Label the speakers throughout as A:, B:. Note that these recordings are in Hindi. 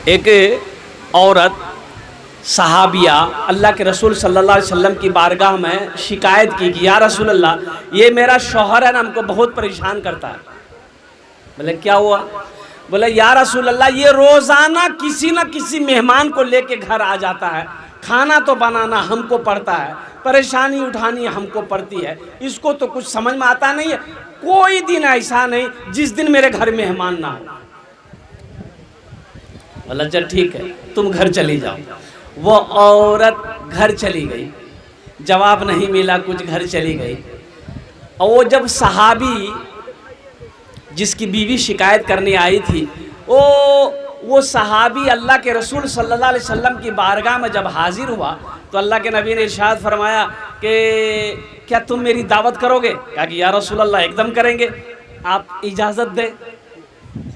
A: एक औरत सहाबिया अल्लाह के रसूल सल्लल्लाहु अलैहि वसल्लम की बारगाह में शिकायत की कि या रसूल अल्लाह, ये मेरा शौहर है ना, हमको बहुत परेशान करता है। बोले क्या हुआ? बोले या रसूल अल्लाह, ये रोज़ाना किसी न किसी मेहमान को लेके घर आ जाता है, खाना तो बनाना हमको पड़ता है, परेशानी उठानी हमको पड़ती है, इसको तो कुछ समझ में आता नहीं है। कोई दिन ऐसा नहीं जिस दिन मेरे घर मेहमान ना हो। बोला चल ठीक है, तुम घर चली जाओ। वो औरत घर चली गई, जवाब नहीं मिला कुछ, घर चली गई। और वो जब सहाबी जिसकी बीवी शिकायत करने आई थी, वो सहाबी अल्लाह के रसूल सल्लल्लाहु अलैहि वसल्लम की बारगाह में जब हाजिर हुआ तो अल्लाह के नबी ने इरशाद फरमाया कि क्या तुम मेरी दावत करोगे? कहा कि या रसूल अल्लाह एकदम करेंगे, आप इजाज़त दें।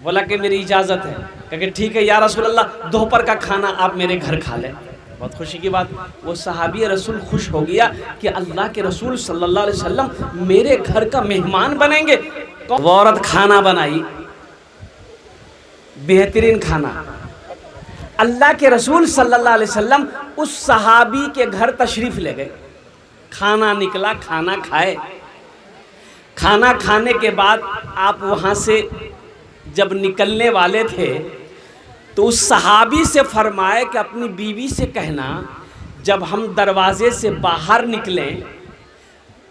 A: बोला कि मेरी इजाज़त है। कहा कि ठीक है या रसूल अल्लाह, दोपहर का खाना आप मेरे घर खा लें। बहुत खुशी की बात, वो सहाबी रसूल खुश हो गया कि अल्लाह के रसूल सल्लल्लाहु अलैहि वसल्लम मेरे घर का मेहमान बनेंगे। वो औरत खाना बनाई, बेहतरीन खाना। अल्लाह के रसूल सल्लल्लाहु अलैहि वसल्लम उस सहाबी के घर तशरीफ़ ले गए। खाना निकला, खाना खाए। खाना खाने के बाद आप वहाँ से जब निकलने वाले थे तो उस सहाबी से फरमाए कि अपनी बीवी से कहना, जब हम दरवाजे से बाहर निकलें,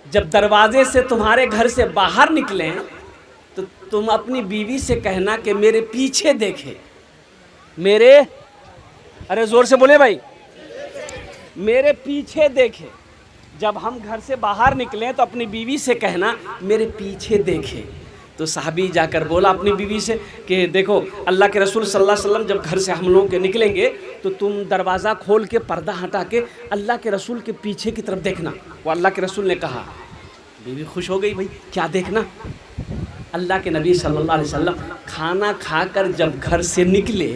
A: जब दरवाजे से तुम्हारे घर से बाहर निकलें तो तुम अपनी बीवी से कहना कि मेरे पीछे देखे, मेरे, अरे ज़ोर से बोले भाई, मेरे पीछे देखे। जब हम घर से बाहर निकलें तो अपनी बीवी से कहना मेरे पीछे देखे। तो साहबी जाकर बोला अपनी बीवी से कि देखो अल्लाह के रसूल सल्लल्लाहु अलैहि वसल्लम जब घर से हम लोग के निकलेंगे तो तुम दरवाज़ा खोल के पर्दा हटा के अल्लाह के रसूल के पीछे की तरफ देखना। वो अल्लाह के रसूल ने कहा। बीवी खुश हो गई, भाई क्या देखना? अल्लाह के नबी सल्लल्लाहु अलैहि वसल्लम खाना खाकर जब घर से निकले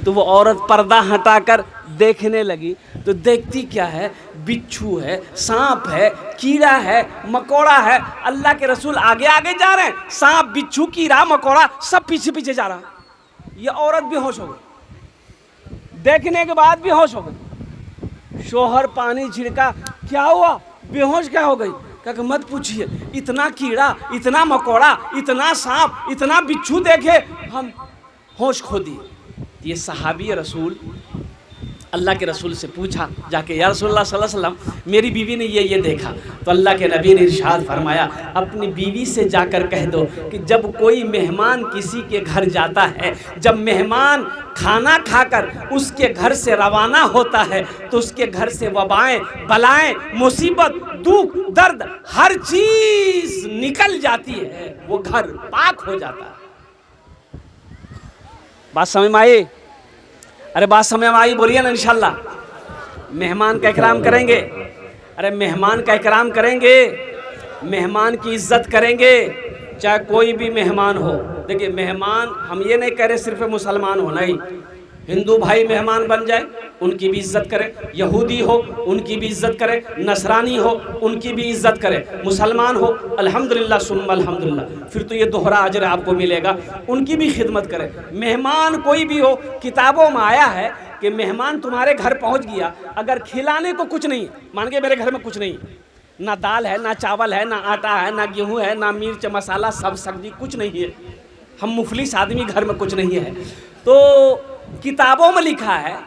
A: तो वो औरत पर्दा हटाकर देखने लगी। तो देखती क्या है? बिच्छू है, सांप है, कीड़ा है, मकोड़ा है। अल्लाह के रसूल आगे आगे जा रहे हैं, सांप, बिच्छू, कीड़ा, मकोड़ा सब पीछे पीछे जा रहा। ये औरत बेहोश हो गई, देखने के बाद बेहोश हो गई। शोहर पानी छिड़का, क्या हुआ? बेहोश क्या हो गई? कहा मत पूछिए, इतना कीड़ा, इतना मकोड़ा, इतना सांप, इतना बिच्छू देखे हम होश खो दिए। ये सहाबी रसूल अल्लाह के रसूल से पूछा जाके, या रसूलल्लाह सल्लल्लाहु अलैहि वसल्लम मेरी बीवी ने ये देखा। तो अल्लाह के नबी ने इरशाद फरमाया, अपनी बीवी से जाकर कह दो कि जब कोई मेहमान किसी के घर जाता है, जब मेहमान खाना खाकर उसके घर से रवाना होता है तो उसके घर से वबाएं, बलाएं, मुसीबत, दुख, दर्द हर चीज़ निकल जाती है, वो घर पाक हो जाता है। बात समझ में आई? अरे बात समझ में आई? बोलिए ना इंशाल्लाह। मेहमान का इकराम करेंगे, अरे मेहमान का इकराम करेंगे, मेहमान की इज्जत करेंगे, चाहे कोई भी मेहमान हो। देखिए मेहमान, हम ये नहीं कह रहे सिर्फ मुसलमान हो, नहीं, हिंदू भाई मेहमान बन जाए उनकी भी इज्जत करें, यहूदी हो उनकी भी इज्जत करें, नसरानी हो उनकी भी इज्जत करें, मुसलमान हो अल्हम्दुलिल्लाह सुम्मा अल्हम्दुलिल्लाह, फिर तो ये दोहरा अजर आपको मिलेगा, उनकी भी खिदमत करें। मेहमान कोई भी हो, किताबों में आया है कि मेहमान तुम्हारे घर पहुंच गया, अगर खिलाने को कुछ नहीं, मान के मेरे घर में कुछ नहीं, ना दाल है, ना चावल है, ना आटा है, ना गेहूँ है, ना मिर्च मसाला, सब सब्जी, कुछ नहीं है, हम मुफलिस आदमी, घर में कुछ नहीं है, तो किताबों में लिखा है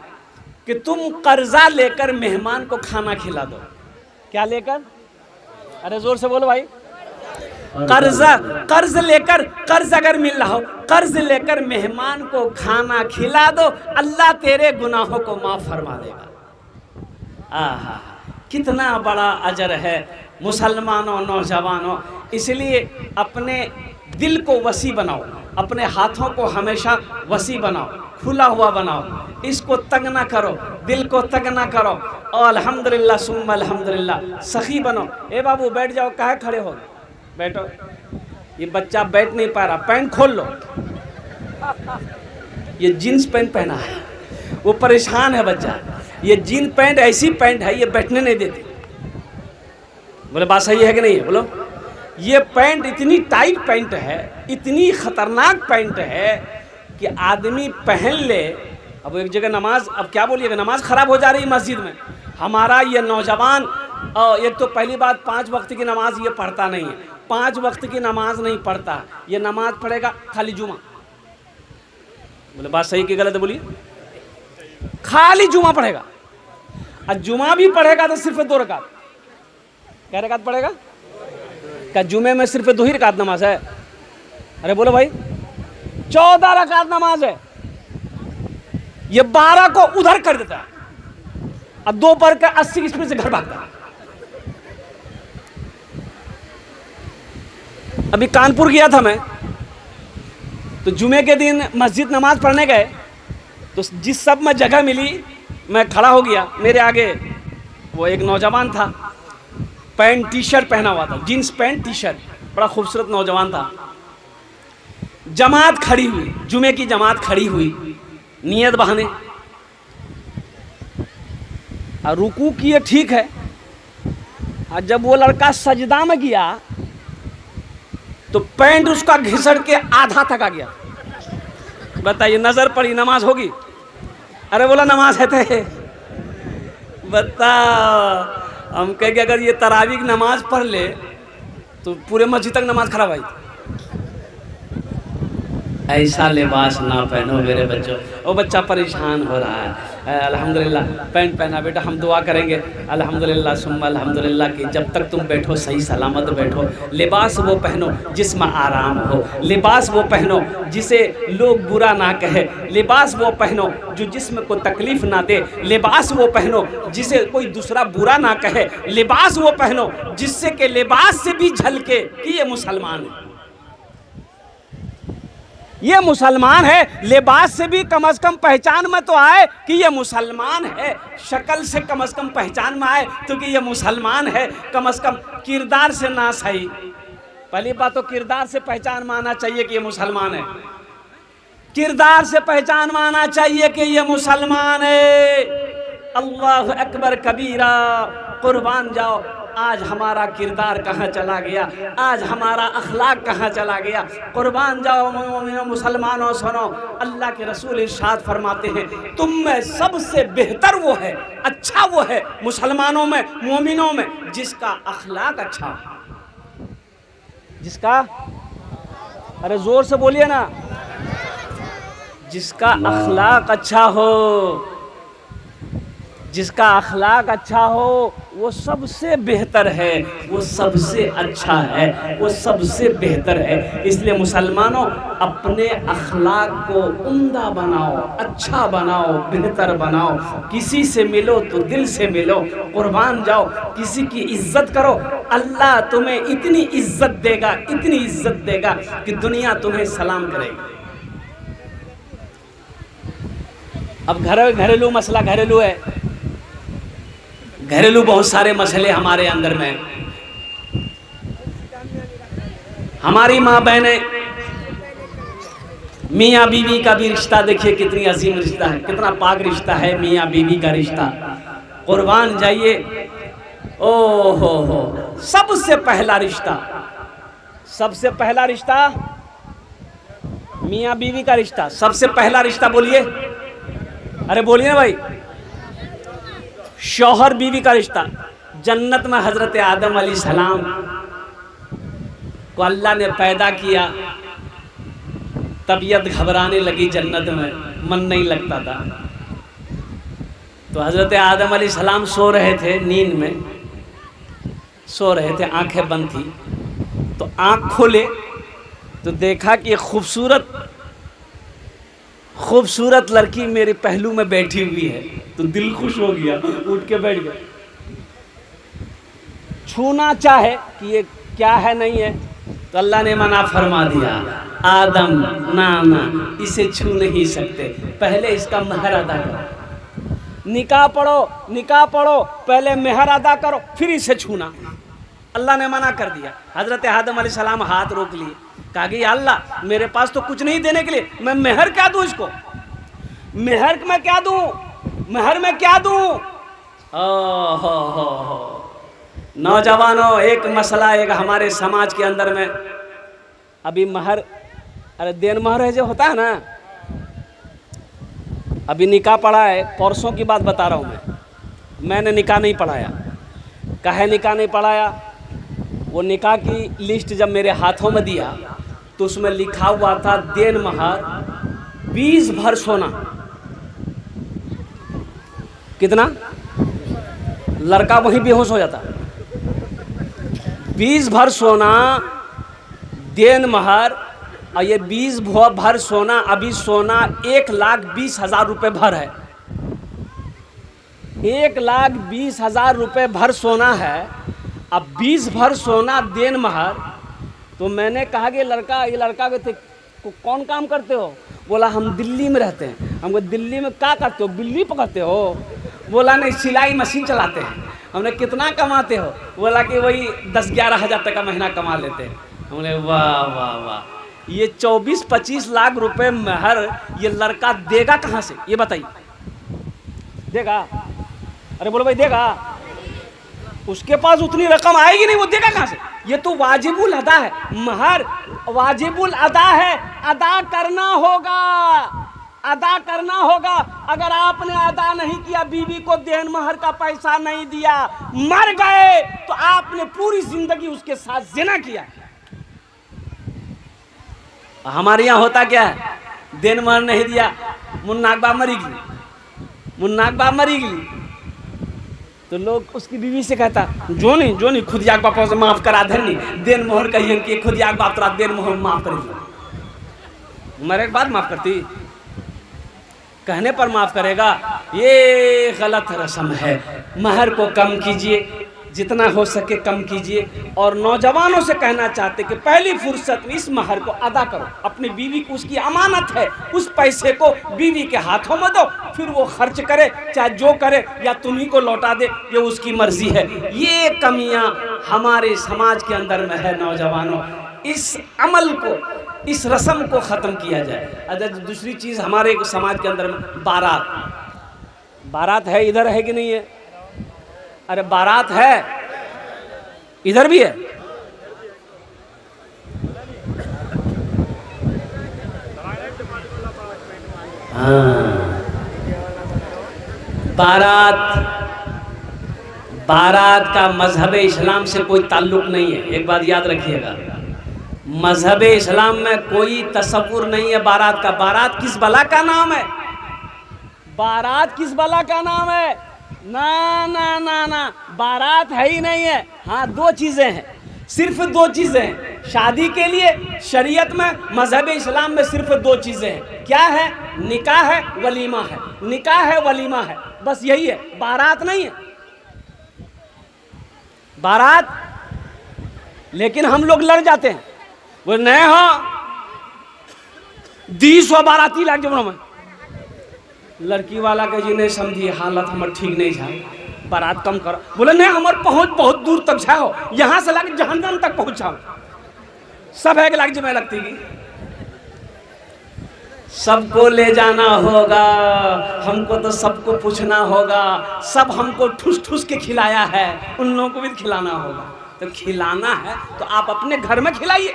A: कि तुम कर्जा लेकर मेहमान को खाना खिला दो। क्या लेकर? अरे जोर से बोलो भाई। कर्ज लेकर, कर्ज अगर मिल रहा हो, कर्ज लेकर मेहमान को खाना खिला दो, अल्लाह तेरे गुनाहों को माफ फरमा देगा। आहा, कितना बड़ा अजर है मुसलमानों, नौजवानों। इसलिए अपने दिल को वसी बनाओ, अपने हाथों को हमेशा वसी बनाओ, खुला हुआ बनाओ, इसको तंग ना करो, दिल को तंग ना करो, और अल्हम्दुलिल्लाह सुम्मा अल्हम्दुलिल्लाह सखी बनो। ए बाबू बैठ जाओ, काहे खड़े हो? बैठो। ये बच्चा बैठ नहीं पा रहा, पैंट खोल लो। ये जीन्स पैंट पहना है, वो परेशान है बच्चा। ये जीन पैंट ऐसी पैंट है, ये बैठने नहीं देती। बोले बात सही है कि नहीं है? बोलो। ये पैंट इतनी टाइट पैंट है, इतनी ख़तरनाक पैंट है कि आदमी पहन ले। अब एक जगह नमाज, अब क्या बोलिएगा, नमाज ख़राब हो जा रही मस्जिद में। हमारा ये नौजवान, एक तो पहली बात 5 वक्त की नमाज ये पढ़ता नहीं है, 5 वक्त की नमाज नहीं पढ़ता, ये नमाज पढ़ेगा खाली जुमा। बोले बात सही कि गलत है बोलिए? खाली जुमा पढ़ेगा, और जुमा भी पढ़ेगा तो सिर्फ 2 रकात। क्या रकात पढ़ेगा? क्या जुमे में सिर्फ 2 ही रकात नमाज है? अरे बोलो भाई, 14 रकात नमाज है। ये 12 को उधर कर देता है, और 2 पढ़ कर 80 की स्पीड से घर भागता है। अभी कानपुर गया था मैं, तो जुमे के दिन मस्जिद नमाज पढ़ने गए, तो जिस सब में जगह मिली मैं खड़ा हो गया। मेरे आगे वो एक नौजवान था, पैंट टी शर्ट पहना हुआ था, जीन्स पैंट टी शर्ट, बड़ा खूबसूरत नौजवान था। जमात खड़ी हुई, जुमे की जमात खड़ी हुई, नियत बहाने, और रुकू किए, ठीक है। और जब वो लड़का सजदा में गया तो पैंट उसका घिसड़ के आधा तक आ गया। बताइए, नजर पड़ी, नमाज होगी? अरे बोला नमाज है थे। बता, हम कह के अगर ये तरावी की नमाज पढ़ ले तो पूरे मस्जिद तक नमाज खराब आई। ऐसा लिबास ना पहनो मेरे बच्चों। वो बच्चा परेशान हो रहा है, अल्हम्दुलिल्लाह पैंट पहना। बेटा हम दुआ करेंगे अल्हम्दुलिल्लाह सुम्मा अल्हम्दुलिल्लाह कि जब तक तुम बैठो सही सलामत बैठो। लिबास वो पहनो जिसमें आराम हो, लिबास वो पहनो जिसे लोग बुरा ना कहे, लिबास वो पहनो जो जिसमें कोई तकलीफ ना दे, लिबास वो पहनो जिसे कोई दूसरा बुरा ना कहे, लिबास वो पहनो जिससे कि लिबास से भी झलके कि ये मुसलमान है, ये मुसलमान है। लिबास से भी कम से कम पहचान में तो आए कि ये मुसलमान है, शक्ल से कम से कम पहचान में आए तो कि ये मुसलमान है। कम से कम किरदार से ना सही, पहली बात तो किरदार से पहचान में आना चाहिए कि ये मुसलमान है, किरदार से पहचान में आना चाहिए कि ये मुसलमान है। अल्लाह अकबर कबीरा, कुर्बान जाओ। आज हमारा किरदार कहाँ चला गया, आज हमारा अखलाक कहाँ चला गया। कुर्बान जाओ मुसलमानों, सुनो अल्लाह के रसूल इरशाद फरमाते हैं तुम में सबसे बेहतर वो है, अच्छा वो है मुसलमानों में, मोमिनों में जिसका अखलाक अच्छा हो। जिसका, अरे जोर से बोलिए ना, जिसका अखलाक अच्छा हो, जिसका अखलाक अच्छा हो वो सबसे बेहतर है, वो सबसे अच्छा है, वो सबसे बेहतर है। इसलिए मुसलमानों अपने अखलाक को उम्दा बनाओ, अच्छा बनाओ, बेहतर बनाओ। किसी से मिलो तो दिल से मिलो, कुर्बान जाओ, किसी की इज्जत करो। अल्लाह तुम्हें इतनी इज्जत देगा, इतनी इज्जत देगा कि दुनिया तुम्हें सलाम करेगी। अब घरेलू मसला घरेलू है, घरेलू बहुत सारे मसले हमारे अंदर में। हमारी माँ बहनें, मियाँ बीवी का भी रिश्ता देखिए कितनी अजीम रिश्ता है, कितना पाक रिश्ता है मियाँ बीवी का रिश्ता। कुर्बान जाइए, ओ हो सबसे पहला रिश्ता, सबसे पहला रिश्ता मियाँ बीवी का रिश्ता, सबसे पहला रिश्ता बोलिए, अरे बोलिए ना भाई, शौहर बीवी का रिश्ता। जन्नत में हजरत आदम अलैहिस्सलाम को अल्लाह ने पैदा किया, तबीयत घबराने लगी, जन्नत में मन नहीं लगता था। तो हजरत आदम अलैहिस्सलाम सो रहे थे, नींद में सो रहे थे, आंखें बंद थी। तो आंख खोले तो देखा कि खूबसूरत लड़की मेरे पहलू में बैठी हुई है। तो दिल खुश हो गया, उठ के बैठ गया। छूना चाहे कि ये क्या है नहीं है, तो अल्लाह ने मना फरमा दिया, आदम ना इसे छू नहीं सकते, पहले इसका महर अदा करो। निकाह पढ़ो, पहले महर अदा करो फिर इसे छूना। अल्लाह ने मना कर दिया। हजरत आदम अलैहिस्सलाम हाथ रोक लिए, कहा कि अल्लाह मेरे पास तो कुछ नहीं देने के लिए, मैं मेहर क्या दूं इसको, मेहर में क्या दूं, मेहर में क्या दूं। हो नौजवानों, एक मसला एक हमारे समाज के अंदर में अभी महर, अरे देन महर है जो होता है ना, अभी निकाह पढ़ा है, परसों की बात बता रहा हूँ मैंने निकाह नहीं पढ़ाया। काहे निकाह नहीं पढ़ाया? वो निकाह की लिस्ट जब मेरे हाथों में दिया तो उसमें लिखा हुआ था देन महार 20 भर सोना। कितना? लड़का वहीं बेहोश हो जाता। 20 भर सोना देन महार, और ये 20 भर सोना, अभी सोना 1,20,000 रुपये भर है। 1,20,000 रुपये भर सोना है। अब 20 भर सोना देन महार। तो मैंने कहा कि ये लड़का के कौन काम करते हो? बोला हम दिल्ली में रहते हैं। हमको दिल्ली में क्या करते हो? बिल्ली पकड़ते हो? बोला नहीं, सिलाई मशीन चलाते हैं। हमने कितना कमाते हो? बोला कि वही 10-11 हज़ार तक का महीना कमा लेते हैं। हमने वाह वाह वाह, ये 24-25 लाख रुपए महर ये लड़का देगा कहाँ से? ये बताइए, देगा? अरे बोलो भाई, देगा? उसके पास उतनी रकम आएगी नहीं, वो देगा कहाँ से? ये तो वाजिबुल अदा है, महर वाजिबुल अदा है, अदा करना होगा, अदा करना होगा। अगर आपने अदा नहीं किया, बीवी को देन महर का पैसा नहीं दिया, मर गए, तो आपने पूरी जिंदगी उसके साथ जिना किया। हमारे यहाँ होता क्या है? देन महर नहीं दिया, मुन्नाक बाप मरी गई, मुन्नाक बाप मरी गई, तो लोग उसकी बीवी से कहता जो नहीं खुदिया बाप से माफ करा धनी देन मोहर कहिए कि खुदिया बाप तोरा देन मोहर माफ कर दिया। मरे के बाद माफ करती? कहने पर माफ करेगा? ये गलत रस्म है। महर को कम कीजिए, जितना हो सके कम कीजिए। और नौजवानों से कहना चाहते कि पहली फुर्सत में इस महर को अदा करो। अपनी बीवी को, उसकी अमानत है, उस पैसे को बीवी के हाथों में दो, फिर वो खर्च करे, चाहे जो करे, या तुम्ही को लौटा दे, ये उसकी मर्जी है। ये कमियां हमारे समाज के अंदर में है। नौजवानों, इस अमल को, इस रस्म को ख़त्म किया जाए। अगर दूसरी चीज़ हमारे समाज के अंदर में बारात है, इधर है कि नहीं है? अरे बारात है, इधर भी है। हाँ, बारात का मजहब इस्लाम से कोई ताल्लुक नहीं है। एक बात याद रखिएगा, मजहब इस्लाम में कोई तसव्वुर नहीं है बारात का। बारात किस बला का नाम है? बारात किस बला का नाम है? ना ना ना ना, बारात है ही नहीं है। हाँ, दो चीज़ें हैं, सिर्फ दो चीज़ें हैं शादी के लिए। शरीयत में, मजहब इस्लाम में सिर्फ दो चीज़ें हैं। क्या है? निकाह है, वलीमा है। निकाह है, वलीमा है, बस यही है, बारात नहीं है। बारात, लेकिन हम लोग लड़ जाते हैं, वो नहीं हो 200 बाराती लाग जब में लड़की वाला के जी नहीं समझी, हालत हमार ठीक नहीं है, बारात कम करो। बोले नहीं, हमार पहुंच बहुत दूर तक जाओ, यहाँ से लाके जहन्नम तक पहुंचाओ। सब है कि लाग जब लगती की सबको ले जाना होगा, हमको तो सबको पूछना होगा। सब हमको ठूस ठूस के खिलाया है, उन लोगों को भी खिलाना होगा। तो खिलाना है तो आप अपने घर में खिलाइए।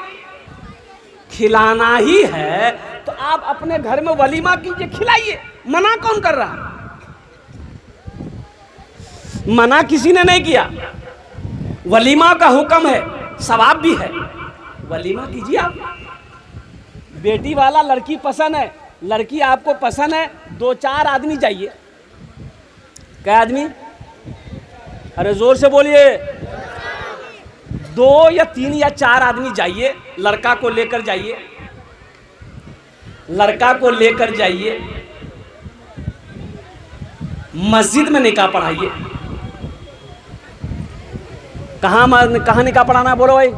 A: खिलाना ही है तो आप अपने घर में वलीमा कीजिए, खिलाइए। मना कौन कर रहा? मना किसी ने नहीं किया। वलीमा का हुक्म है, सवाब भी है, वलीमा कीजिए आप। बेटी वाला लड़की पसंद है, लड़की आपको पसंद है, 2-4 आदमी चाहिए। क्या आदमी? अरे जोर से बोलिए। 2 या 3 या 4 आदमी जाइए, लड़का को लेकर जाइए, लड़का को लेकर जाइए, मस्जिद में निकाह पढ़ाइए। कहाँ निकाह पढ़ाना? बोलो भाई।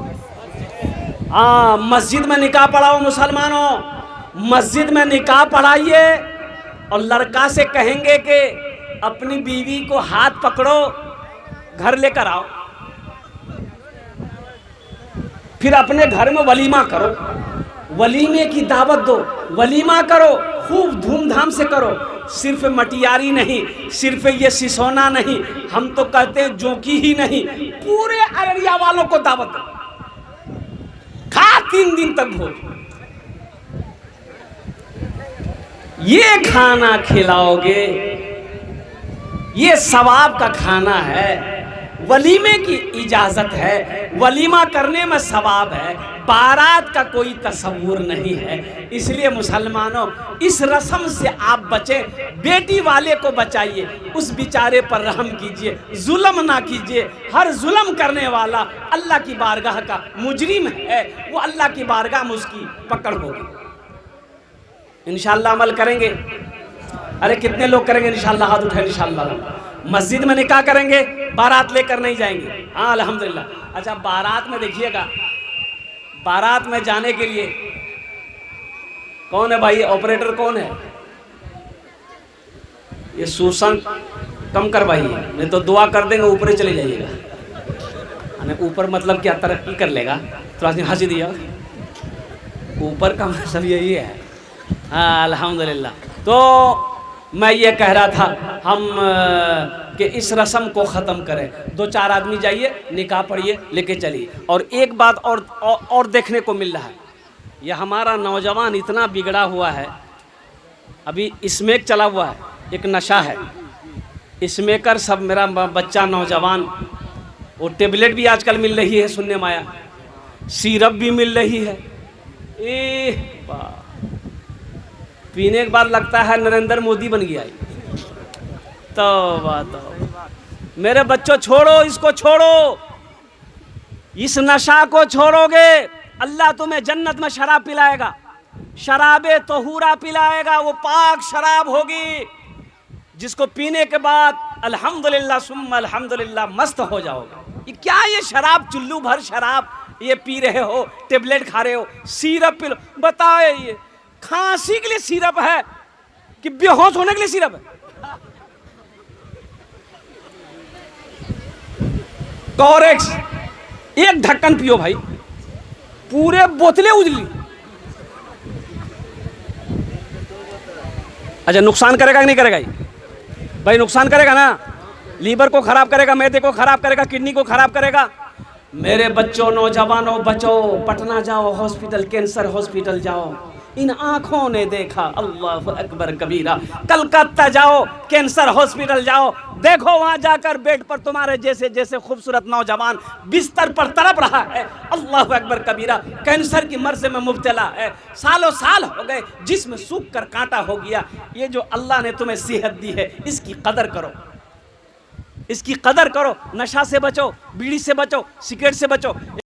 A: हाँ, मस्जिद में निकाह पढ़ाओ मुसलमानों, मस्जिद में निकाह पढ़ाइए। और लड़का से कहेंगे कि अपनी बीवी को हाथ पकड़ो, घर लेकर आओ, फिर अपने घर में वलीमा करो, वलीमे की दावत दो, वलीमा करो, खूब धूमधाम से करो। सिर्फ मटियारी नहीं, सिर्फ ये सिसोना नहीं, हम तो कहते हैं जोंकी ही नहीं, पूरे अररिया वालों को दावत दो, खा 3 दिन तक भोज। ये खाना खिलाओगे, ये सवाब का खाना है, वलीमे की इजाजत है, वलीमा करने में सवाब है, बारात का कोई तस्वुर नहीं है। इसलिए मुसलमानों, इस रस्म से आप बचें, बेटी वाले को बचाइए, उस बेचारे पर रहम कीजिए, जुल्म ना कीजिए। हर जुल्म करने वाला अल्लाह की बारगाह का मुजरिम है, वो अल्लाह की बारगाह में उसकी पकड़ होगी। इंशाअल्लाह अमल करेंगे। अरे कितने लोग करेंगे इंशाअल्लाह? हाथ उठाए इंशाअल्लाह। मस्जिद में निकाह करेंगे, बारात लेकर नहीं जाएंगे। हाँ अल्हम्दुलिल्लाह। अच्छा, बारात में देखिएगा, बारात में जाने के लिए कौन है भाई? ऑपरेटर कौन है? ये सूसन कम करवाइए, नहीं तो दुआ कर देंगे ऊपर ही चले जाइएगा। ऊपर मतलब क्या, तरक्की कर लेगा? थोड़ा सी हंसी दिया, ऊपर का मतलब यही है। हाँ अल्हम्दुलिल्लाह। तो मैं ये कह रहा था हम कि इस रस्म को ख़त्म करें। 2-4 आदमी जाइए, निकाह पढ़िए, लेके चलिए। और एक बात और देखने को मिल रहा है, यह हमारा नौजवान इतना बिगड़ा हुआ है। अभी स्मैक चला हुआ है, एक नशा है, स्मैकर सब। मेरा बच्चा नौजवान, वो टेबलेट भी आजकल मिल रही है सुनने में आया, सिरप भी मिल रही है। पीने के बाद लगता है नरेंद्र मोदी बन गया। तो मेरे बच्चों, छोड़ो इसको, छोड़ो इस नशा को। छोड़ोगे अल्लाह तुम्हें जन्नत में शराब पिलाएगा, शराबे तहूरा पिलाएगा। वो पाक शराब होगी जिसको पीने के बाद अल्हम्दुलिल्लाह सुम्मा अल्हम्दुलिल्लाह मस्त हो जाओगे। ये क्या, ये शराब, चुल्लू भर शराब ये पी रहे हो, टेबलेट खा रहे हो, सिरप पी लो। बताओ, ये खांसी के लिए सिरप है कि बेहोश होने के लिए सिरप है? कॉरेक्स एक ढक्कन पियो भाई, पूरे बोतलें उजली। अच्छा, नुकसान करेगा कि नहीं करेगा? भाई नुकसान करेगा ना, लीवर को खराब करेगा, मैदे को खराब करेगा, किडनी को खराब करेगा। मेरे बच्चों, नौजवानों, बचो, पटना जाओ, हॉस्पिटल, कैंसर हॉस्पिटल जाओ। इन आंखों ने देखा अल्लाह अकबर कबीरा। कलकत्ता जाओ, कैंसर हॉस्पिटल जाओ, देखो वहां जाकर बेड पर तुम्हारे जैसे जैसे खूबसूरत नौजवान बिस्तर पर तड़प रहा है। अल्लाह अकबर कबीरा, कैंसर की मर्ज में मुब्तला है, सालों साल हो गए, जिस्म सूख कर कांटा हो गया। ये जो अल्लाह ने तुम्हें सेहत दी है, इसकी कदर करो, इसकी कदर करो। नशा से बचो, बीड़ी से बचो, सिगरेट से बचो।